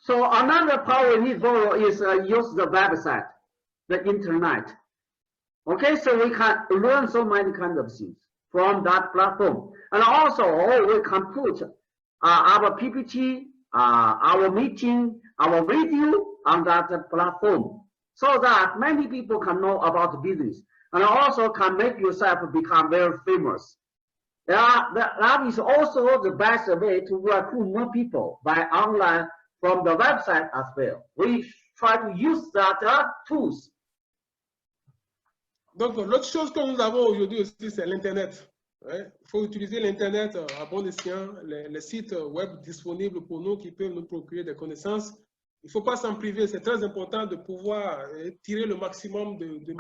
So another power we need for is use the website, the internet. Okay, so we can learn so many kinds of things from that platform. And also we can put our PPT, our meeting, our video on that platform so that many people can know about business and also can make yourself become very famous. That is also the best way to recruit more people by online from the website as well. We try to use that tools. Donc, l'autre chose que nous avons aujourd'hui aussi, c'est l'Internet. Il faut utiliser l'Internet à bon escient, les sites web disponibles pour nous qui peuvent nous procurer des connaissances. Il ne faut pas s'en priver, c'est très important de pouvoir tirer le maximum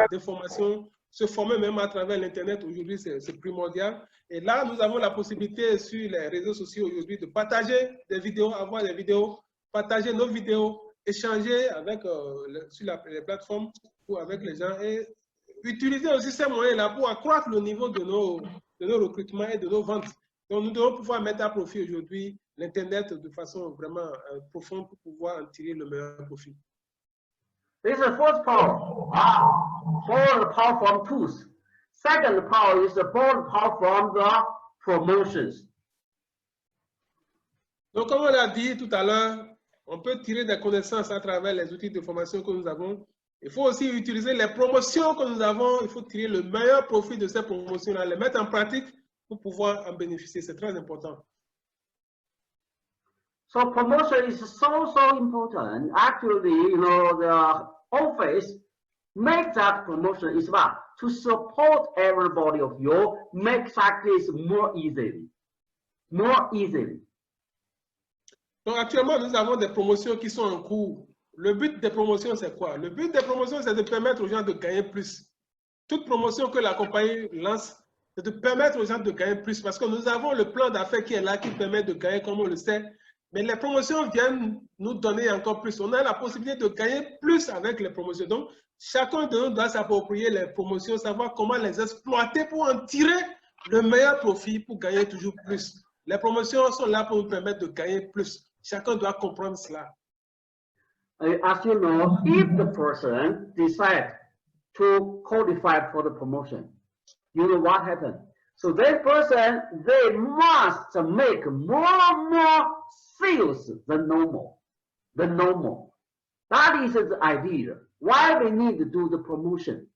d'informations, se former même à travers l'Internet. Aujourd'hui, c'est primordial. Et là, nous avons la possibilité sur les réseaux sociaux aujourd'hui de partager des vidéos, avoir des vidéos, partager nos vidéos, échanger avec, sur les plateformes ou avec les gens et utiliser aussi ces moyens-là pour accroître le niveau de nos recrutements et de nos ventes. Donc, nous devons pouvoir mettre à profit aujourd'hui l'Internet de façon vraiment profonde pour pouvoir en tirer le meilleur profit. This is the first power. Borrowed power from tools. Second power is the borrowed power from the promotions. Donc, comme on l'a dit tout à l'heure, on peut tirer des connaissances à travers les outils de formation que nous avons. Il faut aussi utiliser les promotions que nous avons. Il faut tirer le meilleur profit de ces promotions-là, les mettre en pratique pour pouvoir en bénéficier. C'est très important. So promotion is so important. Actually, the office make that promotion is about to support everybody of you, make that this more easily. Donc actuellement, nous avons des promotions qui sont en cours. Le but des promotions, c'est quoi? Le but des promotions, c'est de permettre aux gens de gagner plus. Toute promotion que la compagnie lance, c'est de permettre aux gens de gagner plus parce que nous avons le plan d'affaires qui est là, qui permet de gagner comme on le sait. Mais les promotions viennent nous donner encore plus. On a la possibilité de gagner plus avec les promotions. Donc, chacun de nous doit s'approprier les promotions, savoir comment les exploiter pour en tirer le meilleur profit pour gagner toujours plus. Les promotions sont là pour nous permettre de gagner plus. Chacun doit comprendre cela. As you know, if the person decides to qualify for the promotion, you know what happened. So that person, they must make more sales than normal. That is the idea. Why we need to do the promotion?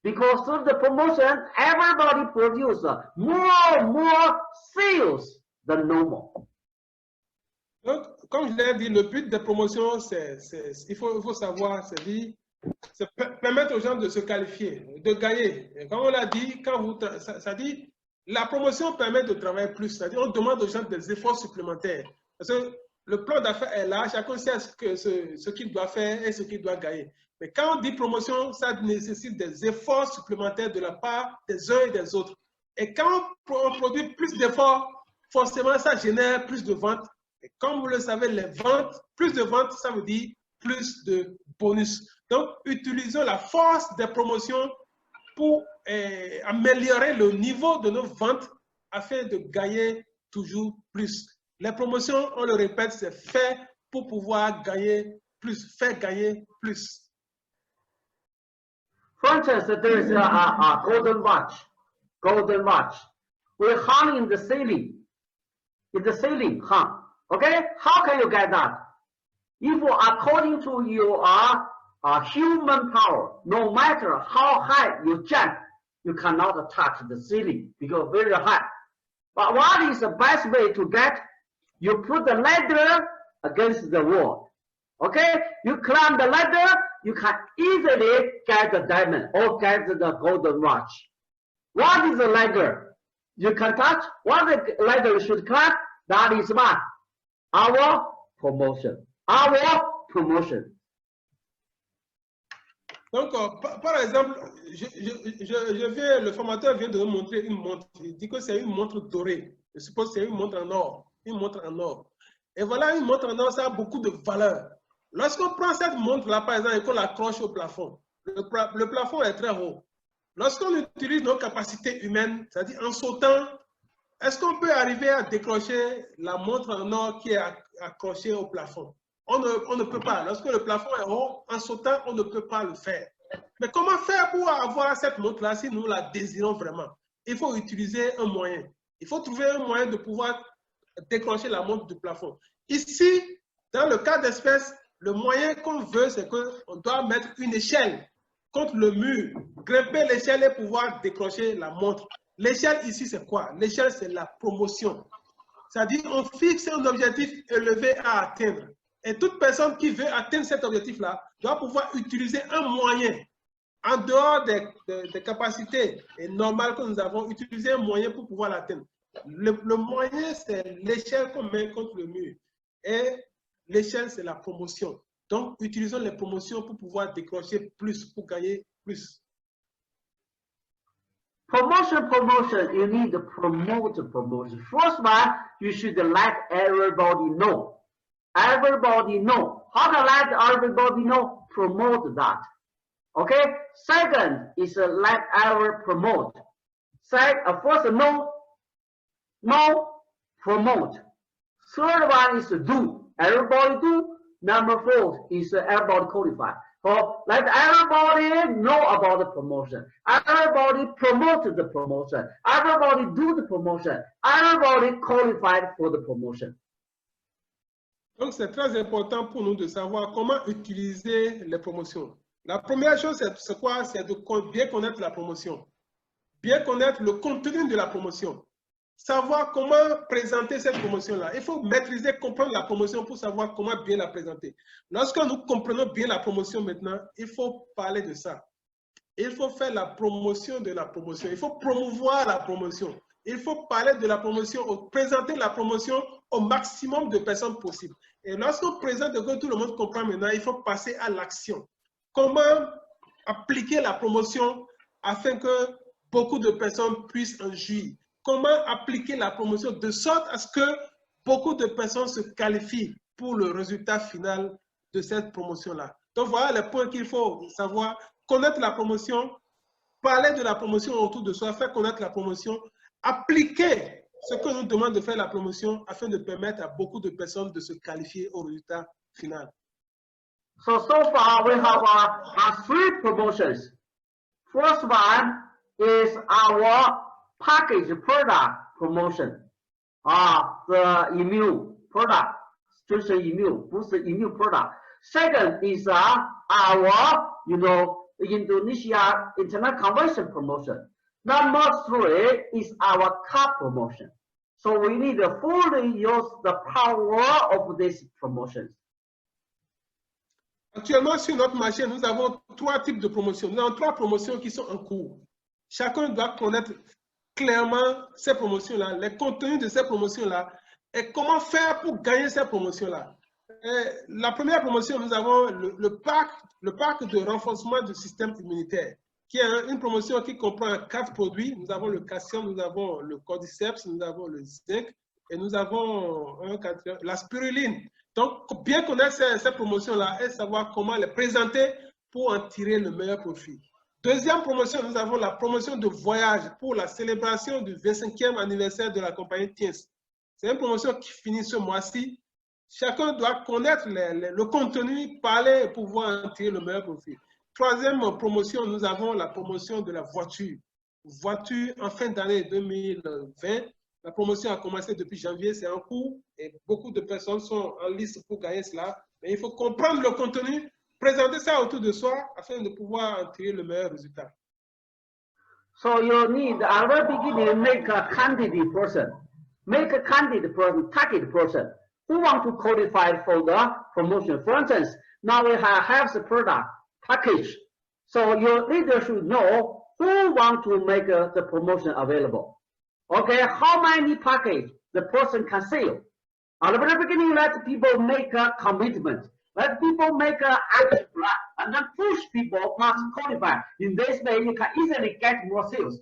Because through the promotion, everybody produces more sales than normal. Donc, comme je l'ai dit, le but des promotions, il faut savoir, c'est permettre aux gens de se qualifier, de gagner. Et comme on l'a dit, ça dit, la promotion permet de travailler plus. C'est-à-dire, on demande aux gens des efforts supplémentaires. Parce que le plan d'affaires est là, chacun sait ce qu'il doit faire et ce qu'il doit gagner. Mais quand on dit promotion, ça nécessite des efforts supplémentaires de la part des uns et des autres. Et quand on produit plus d'efforts, forcément, ça génère plus de ventes. Et comme vous le savez, plus de ventes, ça veut dire plus de bonus. Donc, utilisons la force des promotions pour améliorer le niveau de nos ventes afin de gagner toujours plus. Les promotions, on le répète, c'est fait pour pouvoir gagner plus, faire gagner plus. For instance, there is a golden watch. We're hung in the ceiling. Hung. Okay, how can you get that? If according to your human power, no matter how high you jump, you cannot touch the ceiling because very high. But what is the best way to get? You put the ladder against the wall. Okay, you climb the ladder, you can easily get the diamond or get the golden watch. What is the ladder? You can touch. What the ladder you should climb? That is what? Our promotion. Donc, par exemple, le formateur vient de nous montrer une montre. Il dit que c'est une montre dorée. Je suppose que c'est une montre en or. Et voilà, une montre en or, ça a beaucoup de valeur. Lorsqu'on prend cette montre-là, par exemple, et qu'on l'accroche au plafond, le plafond est très haut. Lorsqu'on utilise nos capacités humaines, c'est-à-dire en sautant, est-ce qu'on peut arriver à décrocher la montre en or qui est accrochée au plafond? on ne peut pas. Lorsque le plafond est haut, en sautant, on ne peut pas le faire. Mais comment faire pour avoir cette montre-là si nous la désirons vraiment? Il faut utiliser un moyen. Il faut trouver un moyen de pouvoir décrocher la montre du plafond. Ici, dans le cas d'espèce, le moyen qu'on veut, c'est qu'on doit mettre une échelle contre le mur, grimper l'échelle et pouvoir décrocher la montre. L'échelle ici, c'est quoi? L'échelle, c'est la promotion. C'est-à-dire on fixe un objectif élevé à atteindre. Et toute personne qui veut atteindre cet objectif-là doit pouvoir utiliser un moyen en dehors des capacités normales que nous avons, utiliser un moyen pour pouvoir l'atteindre. Le moyen, c'est l'échelle qu'on met contre le mur. Et l'échelle, c'est la promotion. Donc, utilisons les promotions pour pouvoir décrocher plus, pour gagner plus. Promotion, you need to promote the promotion. First one, you should let everybody know. Everybody know. How to let everybody know? Promote that. Okay? Second is let everyone promote. First, no, promote. Third one is do. Everybody do. Number 4 is everybody qualify. So let everybody know about the promotion. Everybody promote the promotion. Everybody do the promotion. Everybody qualified for the promotion. Donc, c'est très important pour nous de savoir comment utiliser les promotions. La première chose, c'est quoi? C'est de bien connaître la promotion. Bien connaître le contenu de la promotion. Savoir comment présenter cette promotion-là. Il faut maîtriser, comprendre la promotion pour savoir comment bien la présenter. Lorsque nous comprenons bien la promotion maintenant, il faut parler de ça. Il faut faire la promotion de la promotion. Il faut promouvoir la promotion. Il faut parler de la promotion, présenter la promotion au maximum de personnes possible. Et lorsqu'on présente et que tout le monde comprend maintenant, il faut passer à l'action. Comment appliquer la promotion afin que beaucoup de personnes puissent en jouir? Comment appliquer la promotion de sorte à ce que beaucoup de personnes se qualifient pour le résultat final de cette promotion-là. Donc voilà les points qu'il faut savoir. Connaître la promotion, parler de la promotion autour de soi, faire connaître la promotion, appliquer ce que nous demande de faire la promotion afin de permettre à beaucoup de personnes de se qualifier au résultat final. So far we have our 3 promotions. First one is our package product promotion. The immune product, strengthen immune, boost immune product. Second is our, Indonesia Internet Convention promotion. Number 3 is our car promotion. So we need to fully use the power of these promotions. Actuellement, sur notre marché, nous avons 3 types de promotions. Nous avons 3 promotions qui sont en cours. Chacun doit connaître clairement ces promotions-là, les contenus de ces promotions-là et comment faire pour gagner ces promotions-là. La première promotion, nous avons le pack de renforcement du système immunitaire, qui est une promotion qui comprend 4 produits. Nous avons le calcium, nous avons le cordyceps, nous avons le zinc et nous avons la spiruline. Donc, bien connaître ces promotions-là et savoir comment les présenter pour en tirer le meilleur profit. Deuxième promotion, nous avons la promotion de voyage pour la célébration du 25e anniversaire de la compagnie Tiens. C'est une promotion qui finit ce mois-ci. Chacun doit connaître le contenu, parler et pouvoir en tirer le meilleur profit. Troisième promotion, nous avons la promotion de la voiture. Voiture en fin d'année 2020. La promotion a commencé depuis janvier, c'est en cours et beaucoup de personnes sont en liste pour gagner cela. Mais il faut comprendre le contenu, présenter ça autour de soi afin de pouvoir en tirer le meilleur résultat. So you need, at the beginning, make a candidate person. Make a candidate person, target person who want to qualify for the promotion. For instance, now we have the product package. So your leader should know who want to make the promotion available. Okay, how many package the person can sell. At the very beginning, let people make a commitment. Let people make an action plan and then push people past qualify. In this way, you can easily get more sales.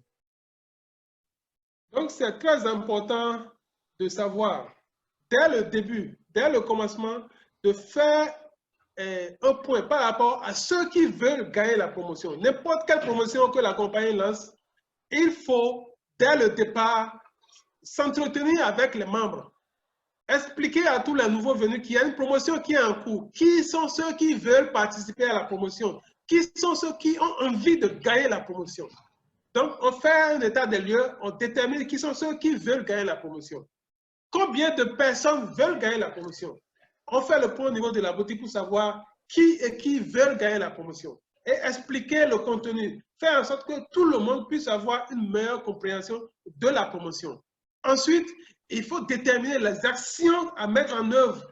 Donc, c'est très important de savoir, dès le début, dès le commencement, de faire un point par rapport à ceux qui veulent gagner la promotion. N'importe quelle promotion que la compagnie lance, il faut, dès le départ, s'entretenir avec les membres. expliquer à tous les nouveaux venus qu'il y a une promotion qui est en cours. Qui sont ceux qui veulent participer à la promotion? Qui sont ceux qui ont envie de gagner la promotion? Donc, on fait un état des lieux, on détermine qui sont ceux qui veulent gagner la promotion. Combien de personnes veulent gagner la promotion? On fait le point au niveau de la boutique pour savoir qui veulent gagner la promotion. Et expliquer le contenu. Faire en sorte que tout le monde puisse avoir une meilleure compréhension de la promotion. Ensuite, il faut déterminer les actions à mettre en œuvre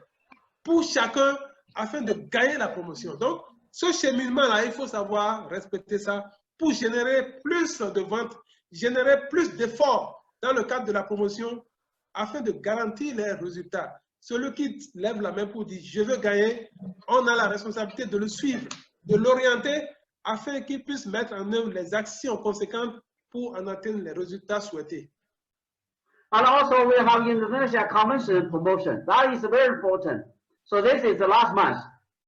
pour chacun afin de gagner la promotion. Donc, ce cheminement-là, il faut savoir respecter ça pour générer plus de ventes, générer plus d'efforts dans le cadre de la promotion afin de garantir les résultats. Celui qui lève la main pour dire « je veux gagner », on a la responsabilité de le suivre, de l'orienter afin qu'il puisse mettre en œuvre les actions conséquentes pour en atteindre les résultats souhaités. And also we have Indonesia convention promotion. That is very important. So this is the last month.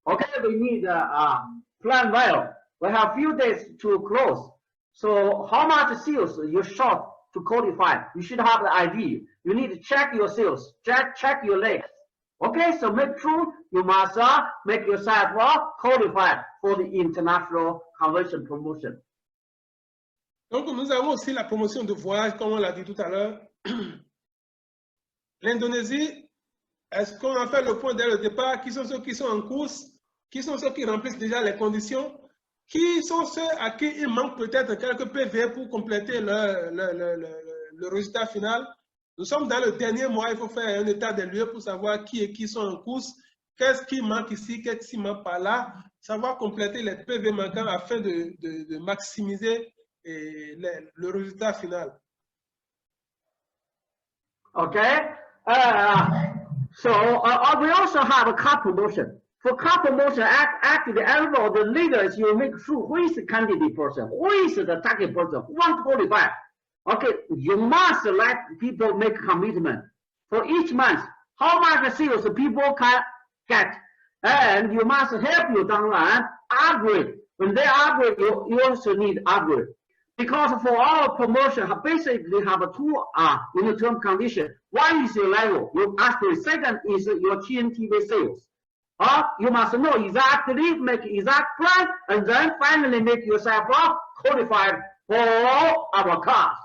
Okay, we need plan well. We have few days to close. So how much sales you short to qualify? You should have the idea. You need to check your sales, check your legs. Okay, so make sure you must make yourself qualified for the international convention promotion. Donc, nous avons aussi la promotion de voyage, comme on l'a dit tout à l'heure. L'Indonésie, est-ce qu'on a fait le point dès le départ? Qui sont ceux qui sont en course? Qui sont ceux qui remplissent déjà les conditions? Qui sont ceux à qui il manque peut-être quelques PV pour compléter le résultat final? Nous sommes dans le dernier mois, il faut faire un état des lieux pour savoir qui sont en course, qu'est-ce qui manque ici, qu'est-ce qui manque par là, savoir compléter les PV manquants afin de maximiser le résultat final. Okay, so we also have a car promotion. For car promotion, actually, all the leaders, you make sure who is the candidate person, who is the target person, who want to qualify. Okay, you must let people make commitment for each month. How much sales people can get, and you must help your downline upgrade. When they upgrade, you also need upgrade. Because for our promotion, basically have two in the term condition. One is your level, your upgrade. Second is your TNTV sales. You must know exactly, make exact plan, and then finally make yourself qualified for our class.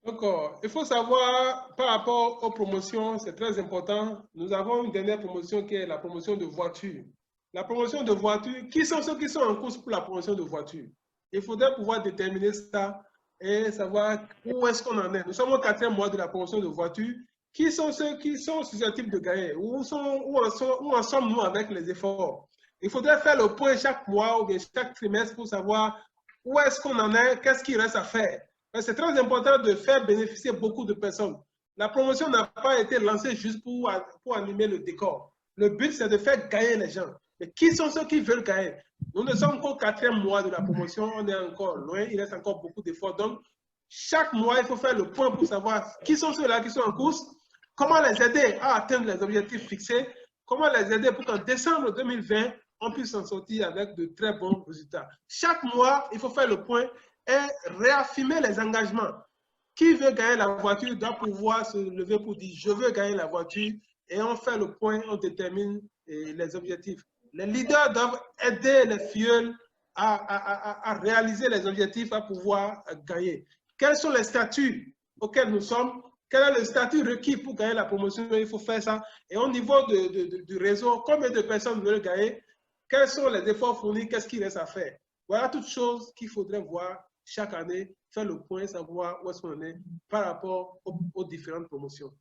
Donc, il faut savoir par rapport aux promotions, c'est très important. Nous avons une dernière promotion qui est la promotion de voiture. La promotion de voiture, qui sont ceux qui sont en course pour la promotion de voiture? Il faudrait pouvoir déterminer ça et savoir où est-ce qu'on en est. Nous sommes au 4e mois de la promotion de voiture. Qui sont ceux qui sont susceptibles de gagner? Où en sommes-nous avec les efforts? Il faudrait faire le point chaque mois ou bien chaque trimestre pour savoir où est-ce qu'on en est, qu'est-ce qu'il reste à faire. C'est très important de faire bénéficier beaucoup de personnes. La promotion n'a pas été lancée juste pour animer le décor. Le but, c'est de faire gagner les gens. Mais qui sont ceux qui veulent gagner? Nous ne sommes qu'au 4e mois de la promotion, on est encore loin, il reste encore beaucoup d'efforts. Donc, chaque mois, il faut faire le point pour savoir qui sont ceux-là qui sont en course, comment les aider à atteindre les objectifs fixés, comment les aider pour qu'en décembre 2020, on puisse s'en sortir avec de très bons résultats. Chaque mois, il faut faire le point et réaffirmer les engagements. Qui veut gagner la voiture doit pouvoir se lever pour dire « je veux gagner la voiture » et on fait le point, on détermine les objectifs. Les leaders doivent aider les filleuls à réaliser les objectifs, à pouvoir gagner. Quels sont les statuts auxquels nous sommes? Quel est le statut requis pour gagner la promotion? Il faut faire ça. Et au niveau du réseau, combien de personnes veulent gagner? Quels sont les efforts fournis? Qu'est-ce qu'il reste à faire? Voilà toutes choses qu'il faudrait voir chaque année, faire le point, savoir où est-ce qu'on est par rapport aux différentes promotions.